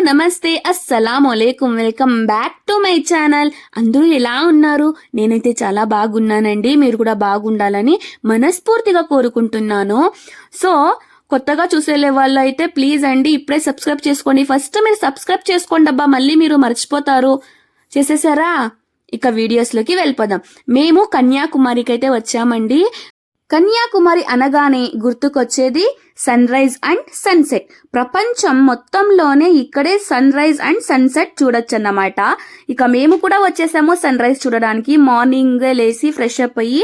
నమస్తే అస్సలాముఅలైకుం welcome back to my channel. అందరూ ఎలా ఉన్నారు? నేనైతే చాలా బాగున్నానండి. మీరు కూడా బాగుండాలని మనస్ఫూర్తిగా కోరుకుంటున్నాను. సో కొత్తగా చూసేలే వాళ్ళు అయితే ప్లీజ్ అండి ఇప్పుడే సబ్స్క్రైబ్ చేసుకోండి. ఫస్ట్ మీరు సబ్స్క్రైబ్ చేసుకోండి అబ్బా, మళ్ళీ మీరు మర్చిపోతారు. చేసేసారా? ఇక వీడియోస్లోకి వెళ్ళిపోదాం. మేము కన్యాకుమారికి అయితే వచ్చామండి. కన్యాకుమారి అనగానే గుర్తుకొచ్చేది సన్ రైజ్ అండ్ సన్సెట్. ప్రపంచం మొత్తంలోనే ఇక్కడే సన్ రైజ్ అండ్ సన్సెట్ చూడొచ్చు అన్నమాట. ఇక మేము కూడా వచ్చేసాము సన్ రైజ్ చూడడానికి. మార్నింగ్ లేసి ఫ్రెష్ అప్ అయ్యి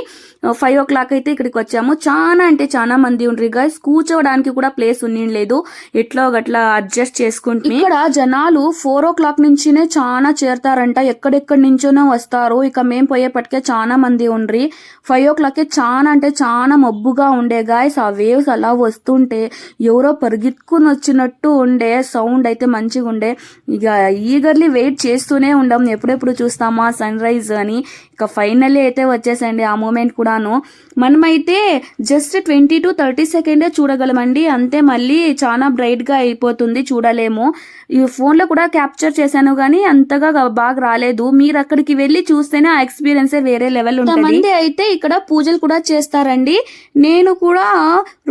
5 o'clock అయితే ఇక్కడికి వచ్చాము. చాలా అంటే చాలా మంది ఉండ్రి గైస్, కూర్చోవడానికి కూడా ప్లేస్ లేదు. ఎట్లో గట్లా అడ్జస్ట్ చేసుకుంటే ఇక్కడ జనాలు 4 o'clock నుంచినే చాలా చేరతారంట. ఎక్కడెక్కడి నుంచోనో వస్తారు. ఇక మేము పోయేపటికే చాలా మంది ఉండ్రి. 5 o'clock చాలా అంటే చాలా మబ్బుగా ఉండే గాయస్. ఆ వేవ్స్ అలా వస్తుంటే ఎవరో పరిగెత్తుకుని వచ్చినట్టు ఉండే. సౌండ్ అయితే మంచిగా ఉండే. ఇక ఈగర్లీ వెయిట్ చేస్తూనే ఉండం, ఎప్పుడెప్పుడు చూస్తామా సన్ రైజ్ అని. ఇక ఫైనల్లీ అయితే వచ్చేసండి ఆ మూమెంట్ కూడాను. మనమైతే జస్ట్ 20 to 30 సెకండే చూడగలమండి, అంతే. మళ్ళీ చాలా బ్రైట్ గా అయిపోతుంది, చూడలేము. ఈ ఫోన్ లో కూడా క్యాప్చర్ చేశాను కానీ అంతగా బాగా రాలేదు. మీరు అక్కడికి వెళ్ళి చూస్తేనే ఆ ఎక్స్పీరియన్స్ వేరే లెవెల్ ఉంటుంది. మంది అయితే ఇక్కడ పూజలు కూడా చేస్తారండి. నేను కూడా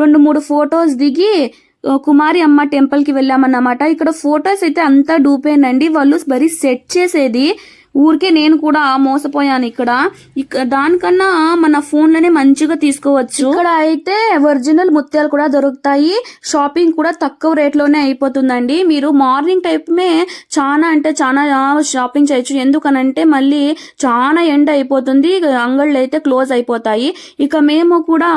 2-3 ఫొటోస్ దిగి కుమారి అమ్మ టెంపుల్ కి వెళ్ళామన్నమాట. ఇక్కడ ఫొటోస్ అయితే అంతా డూపేనండి, వాళ్ళు మరీ సెట్ చేసేది. ఊరికే నేను కూడా మోసపోయాను. ఇక్కడ దానికన్నా మన ఫోన్ లోనే మంచిగా తీసుకోవచ్చు. ఇక్కడ అయితే ఒరిజినల్ ముత్యాలు కూడా దొరుకుతాయి. షాపింగ్ కూడా తక్కువ రేట్ లోనే అయిపోతుందండి. మీరు మార్నింగ్ టైమే చాలా అంటే చాలా షాపింగ్ చేయొచ్చు. ఎందుకనంటే మళ్ళీ చాలా ఎండ అయిపోతుంది, అంగళ్ళు అయితే క్లోజ్ అయిపోతాయి. ఇక మేము కూడా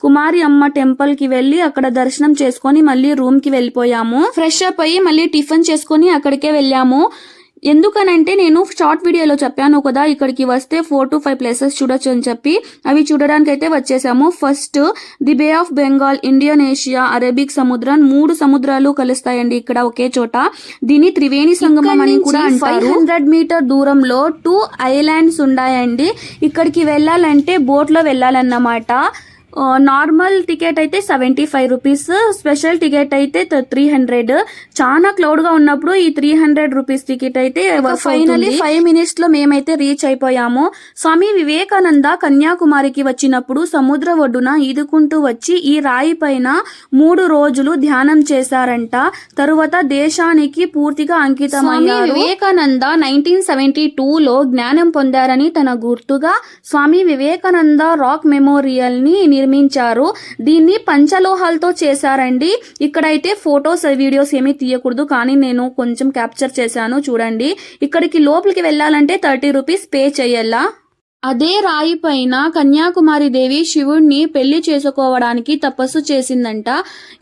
కుమారి అమ్మ టెంపుల్ కి వెళ్ళి అక్కడ దర్శనం చేసుకొని మళ్ళీ రూమ్ కి వెళ్ళిపోయాము. ఫ్రెష్ అప్ అయ్యి మళ్ళీ టిఫిన్ చేసుకొని అక్కడికే వెళ్ళాము. ఎందుకనంటే నేను షార్ట్ వీడియోలో చెప్పాను కదా, ఇక్కడికి వస్తే 4 to 5 ప్లేసెస్ చూడొచ్చు అని చెప్పి. అవి చూడడానికి అయితే వచ్చేసాము. First the Bay of Bengal, Indonesia, Arabic సముద్రం, 3 సముద్రాలు కలుస్తాయండి ఇక్కడ ఒకే చోట. దీన్ని త్రివేణి సంగమం అని కూడా అంటారు. 500 మీటర్ దూరంలో 2 ఐలాండ్స్ ఉన్నాయండి. ఇక్కడికి వెళ్ళాలంటే బోట్ లో వెళ్ళాలన్నమాట. నార్మల్ టికెట్ అయితే 75 రూపీస్, స్పెషల్ టికెట్ అయితే 300. చాలా క్లౌడ్ గా ఉన్నప్పుడు ఈ 300 రూపీస్ టికెట్ అయితే ఫైనలీ 5 minutes లో మేమైతే రీచ్ అయిపోయాము. స్వామి వివేకానంద కన్యాకుమారికి వచ్చినప్పుడు సముద్ర ఒడ్డున ఈదుకుంటూ వచ్చి ఈ రాయి పైన 3 రోజులు ధ్యానం చేశారంట. తరువాత దేశానికి పూర్తిగా అంకితమయ్యారు. వివేకానంద 1972లో జ్ఞానం పొందారని తన గుర్తుగా స్వామి వివేకానంద రాక్ మెమోరియల్ ని నిర్మించారు. దీన్ని పంచలోహాలతో చేశారండి. ఇక్కడైతే ఫొటోస్ వీడియోస్ ఏమీ తీయకూడదు, కానీ నేను కొంచెం క్యాప్చర్ చేశాను చూడండి. ఇక్కడికి లోపలికి వెళ్ళాలంటే 30 రూపీస్ పే చేయాలా. అదే రాయి పైన కన్యాకుమారి దేవి శివుణ్ణి పెళ్లి చేసుకోవడానికి తపస్సు చేసిందంట.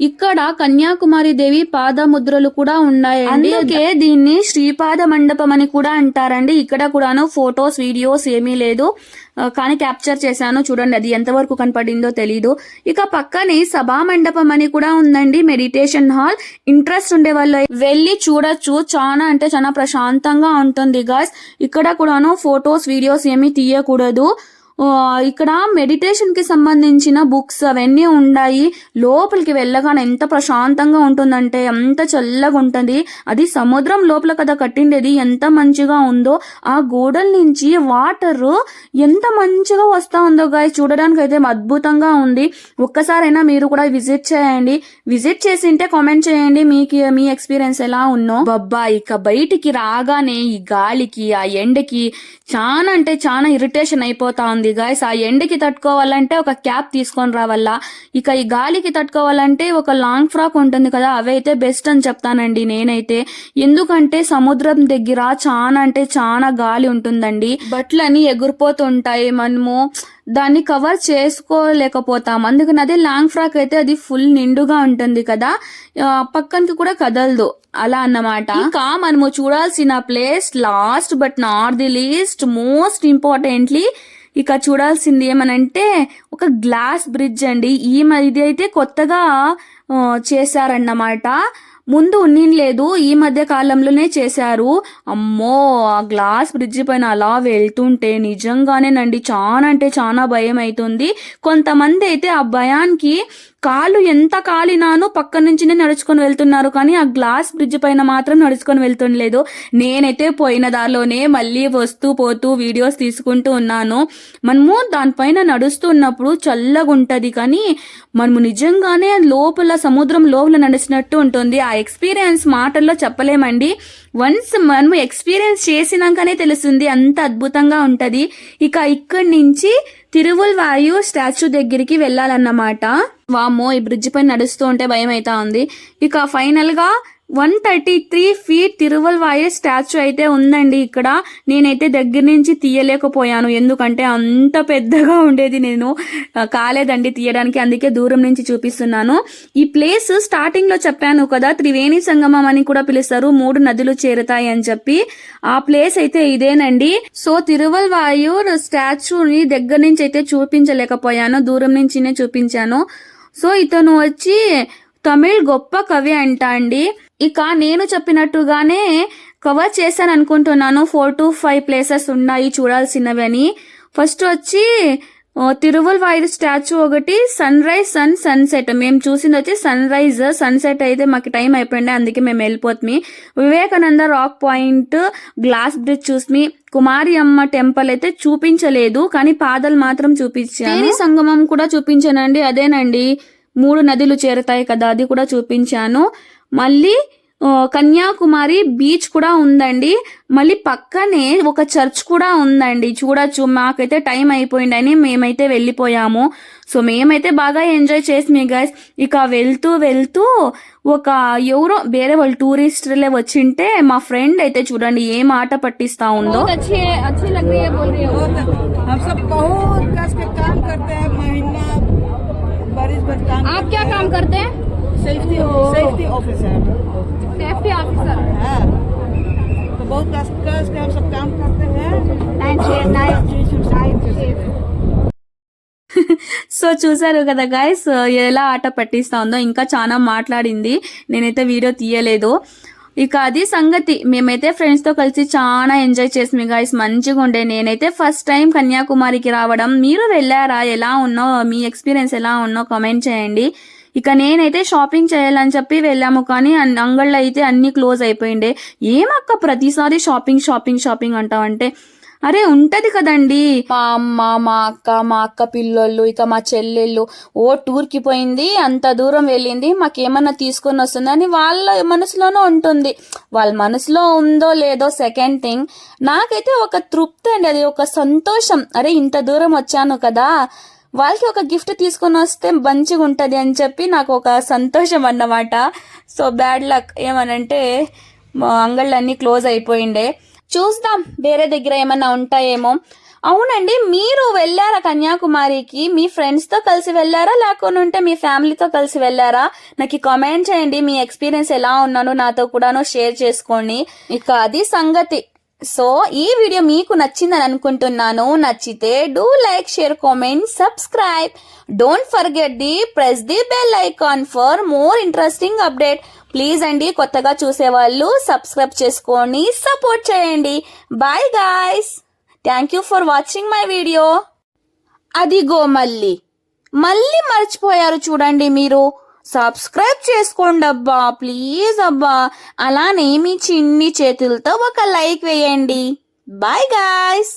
ఇక్కడ కన్యాకుమారి దేవి పాదముద్రలు కూడా ఉన్నాయండి. అందుకే దీన్ని శ్రీపాద మండపం అని కూడా అంటారండి. ఇక్కడ కూడాను ఫొటోస్ వీడియోస్ ఏమీ లేదు, కానీ క్యాప్చర్ చేశాను చూడండి. అది ఎంతవరకు కనపడిందో తెలీదు. ఇక పక్కనే సభా మండపం అని కూడా ఉందండి, మెడిటేషన్ హాల్. ఇంట్రెస్ట్ ఉండే వాళ్ళు వెళ్ళి చూడొచ్చు. చాలా అంటే చాలా ప్రశాంతంగా ఉంటుంది గాయ్స్. ఇక్కడ కూడాను ఫొటోస్ వీడియోస్ ఏమీ తీయకూడదు. ఇక్కడ మెడిటేషన్ కి సంబంధించిన బుక్స్ అవన్నీ ఉన్నాయి. లోపలికి వెళ్ళగానే ఎంత ప్రశాంతంగా ఉంటుందంటే అంత చల్లగా ఉంటుంది. అది సముద్రం లోపల కదా కట్టిండేది, ఎంత మంచిగా ఉందో. ఆ గోడల నుంచి వాటర్ ఎంత మంచిగా వస్తా ఉందో గాయస్, చూడడానికి అయితే అద్భుతంగా ఉంది. ఒక్కసారైనా మీరు కూడా విజిట్ చేయండి. విజిట్ చేసింటే కామెంట్ చేయండి మీ ఎక్స్పీరియన్స్ ఎలా ఉన్నో. బబ్బా, ఇక బయటికి రాగానే ఈ గాలికి ఆ ఎండకి చాలా అంటే చాలా ఇరిటేషన్ అయిపోతా ఉంది గాయస్. ఆ ఎండకి తట్టుకోవాలంటే ఒక క్యాప్ తీసుకొని రావాలా. ఇక ఈ గాలికి తట్టుకోవాలంటే ఒక లాంగ్ ఫ్రాక్ ఉంటుంది కదా, అవైతే బెస్ట్ అని చెప్తానండి నేనైతే. ఎందుకంటే సముద్రం దగ్గర చాలా అంటే చాలా గాలి ఉంటుందండి. బట్టలన్నీ ఎగిరిపోతుంటాయి, మనము దాన్ని కవర్ చేసుకోలేకపోతాం. అందుకని అదే లాంగ్ ఫ్రాక్ అయితే అది ఫుల్ నిండుగా ఉంటుంది కదా, పక్కనకి కూడా కదలదు, అలా అన్నమాట. ఇంకా మనము చూడాల్సిన place last but not the least most importantly ఇక చూడాల్సింది ఏమనంటే ఒక గ్లాస్ బ్రిడ్జ్ అండి. ఇది అయితే కొత్తగా చేశారన్నమాట. ముందు ఉన్నిలేదు, ఈ మధ్య కాలంలోనే చేశారు. అమ్మో, ఆ గ్లాస్ బ్రిడ్జి పైన అలా వెళ్తుంటే నిజంగానేనండి చాలా అంటే చాలా భయం అవుతుంది. కొంతమంది అయితే ఆ భయానికి కాళ్ళు ఎంత కాలినానో పక్క నుంచినే నడుచుకొని వెళ్తున్నారు, కానీ ఆ గ్లాస్ బ్రిడ్జ్ పైన మాత్రం నడుచుకొని వెళ్తుండలేదు. నేనైతే పోయిన దారిలోనే మళ్ళీ వస్తూ పోతూ వీడియోస్ తీసుకుంటూ ఉన్నాను. మనము దానిపైన నడుస్తున్నప్పుడు చల్లగా ఉంటది, కానీ మనము నిజంగానే లోపల సముద్రం లోపల నడిచినట్టు ఉంటుంది. ఆ ఎక్స్పీరియన్స్ మాటల్లో చెప్పలేమండి. వన్స్ మనము ఎక్స్పీరియన్స్ చేసినాకనే తెలుస్తుంది, అంత అద్భుతంగా ఉంటది. ఇక ఇక్కడి నుంచి తిరువల్వాయు స్టాచ్యూ దగ్గరికి వెళ్ళాలన్నమాట. వామ్మో, ఈ బ్రిడ్జ్ పైన నడుస్తూ ఉంటే భయం అవుతా ఉంది. ఇక ఫైనల్ గా 133 feet తిరువల్వాయు స్టాచ్యూ అయితే ఉందండి ఇక్కడ. నేనైతే దగ్గర నుంచి తీయలేకపోయాను, ఎందుకంటే అంత పెద్దగా ఉండేది, నేను కాలేదండి తీయడానికి, అందుకే దూరం నుంచి చూపిస్తున్నాను. ఈ ప్లేస్ స్టార్టింగ్ లో చెప్పాను కదా, త్రివేణి సంగమం అని కూడా పిలుస్తారు, 3 నదులు చేరుతాయి అని చెప్పి. ఆ ప్లేస్ అయితే ఇదేనండి. సో తిరువల్వాయు స్టాచ్యూని దగ్గర నుంచి అయితే చూపించలేకపోయాను, దూరం నుంచినే చూపించాను. సో ఇతను వచ్చి తమిళ్ గొప్ప కవి అంట అండి. ఇక నేను చెప్పినట్టుగానే కవర్ చేశాను అనుకుంటున్నాను. 4 to 5 ప్లేసెస్ ఉన్నాయి చూడాల్సినవి అని. ఫస్ట్ వచ్చి తిరువల్వాయు స్టాచ్యూ ఒకటి, సన్ రైజ్ అండ్ సన్సెట్. మేము చూసింది వచ్చి సన్ రైజ్, సన్సెట్ అయితే మాకు టైం అయిపోయింది, అందుకే మేము వెళ్ళిపోతుంది. Vivekananda rock point, glass bridge చూసి, కుమారి అమ్మ టెంపుల్ అయితే చూపించలేదు, కానీ పాదలు మాత్రం చూపించాను. సంగమం కూడా చూపించానండి, అదేనండి 3 నదులు చేరుతాయి కదా, అది కూడా చూపించాను. మళ్ళీ కన్యాకుమారి బీచ్ కూడా ఉందండి. మళ్ళీ పక్కనే ఒక చర్చ్ కూడా ఉందండి, చూడొచ్చు. మాకైతే టైం అయిపోయిందని మేమైతే వెళ్ళిపోయాము. సో మేమైతే బాగా ఎంజాయ్ చేసి గైస్. ఇక వెళ్తూ వెళ్తూ ఒక ఎవరో వేరే వాళ్ళు టూరిస్టులే వచ్చింటే మా ఫ్రెండ్ అయితే చూడండి ఏం ఆట పట్టిస్తా ఉందో. आप क्या काम करते हैं? Safety officer. Safety officer. हाँ, तो बहुत कस के हम सब काम करते हैं। సో చూసారు కదా గైస్ ఎలా ఆట పట్టిస్తా ఉందో. ఇంకా చాలా మాట్లాడింది, నేనైతే వీడియో తీయలేదు. ఇక అది సంగతి. మేమైతే ఫ్రెండ్స్ తో కలిసి చాలా ఎంజాయ్ చేసాము గైస్, మంచిగా ఉండే. నేనైతే ఫస్ట్ టైం కన్యాకుమారికి రావడం. మీరు వెళ్ళారా? ఎలా ఉన్నో మీ ఎక్స్పీరియన్స్ ఎలా ఉన్నో కామెంట్ చేయండి. ఇక నేనైతే షాపింగ్ చేయాలని చెప్పి వెళ్ళాము, కానీ అంగళ్ళు అయితే అన్ని క్లోజ్ అయిపోయిండే. ఏమక్క ప్రతిసారి షాపింగ్ షాపింగ్ షాపింగ్ అంటావంటే, అరే ఉంటది కదండి. మా అమ్మ, మా అక్క పిల్లోళ్ళు, ఇక మా చెల్లెళ్ళు టూర్కి పోయింది, అంత దూరం వెళ్ళింది, మాకేమన్నా తీసుకొని వస్తుంది అని వాళ్ళ మనసులోనే ఉంటుంది. వాళ్ళ మనసులో ఉందో లేదో సెకండ్ థింగ్. నాకైతే ఒక తృప్తి అండి, అది ఒక సంతోషం. అరే ఇంత దూరం వచ్చాను కదా, వాళ్ళకి ఒక గిఫ్ట్ తీసుకొని వస్తే మంచిగా ఉంటది అని చెప్పి నాకు ఒక సంతోషం అన్నమాట. సో బ్యాడ్ లక్ ఏమనంటే అంగళ్ళన్నీ క్లోజ్ అయిపోయిండే. చూద్దాం వేరే దగ్గర ఏమన్నా ఉంటాయేమో. అవునండి, మీరు వెళ్ళారా కన్యాకుమారికి? మీ ఫ్రెండ్స్ తో కలిసి వెళ్ళారా, లేకుంటే మీ ఫ్యామిలీతో కలిసి వెళ్ళారా? నాకు కామెంట్ చేయండి, మీ ఎక్స్పీరియన్స్ ఎలా ఉన్నానో నాతో కూడాను షేర్ చేసుకోండి. ఇక అది సంగతి. సో ఈ వీడియో మీకు నచ్చిందని అనుకుంటున్నాను. నచ్చితే do like, share, comment, subscribe. Don't forget the press the bell icon for more interesting update. Please అండి, కొత్తగా చూసేవాళ్ళు సబ్స్క్రైబ్ చేసుకొని సపోర్ట్ చేయండి. Bye guys, thank you for watching my video. అదిగో మళ్ళీ మర్చిపోయారు చూడండి మీరు. సబ్స్క్రైబ్ చేసుకోండి అబ్బా, ప్లీజ్ అబ్బా. అలానే మీ చిన్ని చేతులతో ఒక లైక్ వేయండి. Bye guys.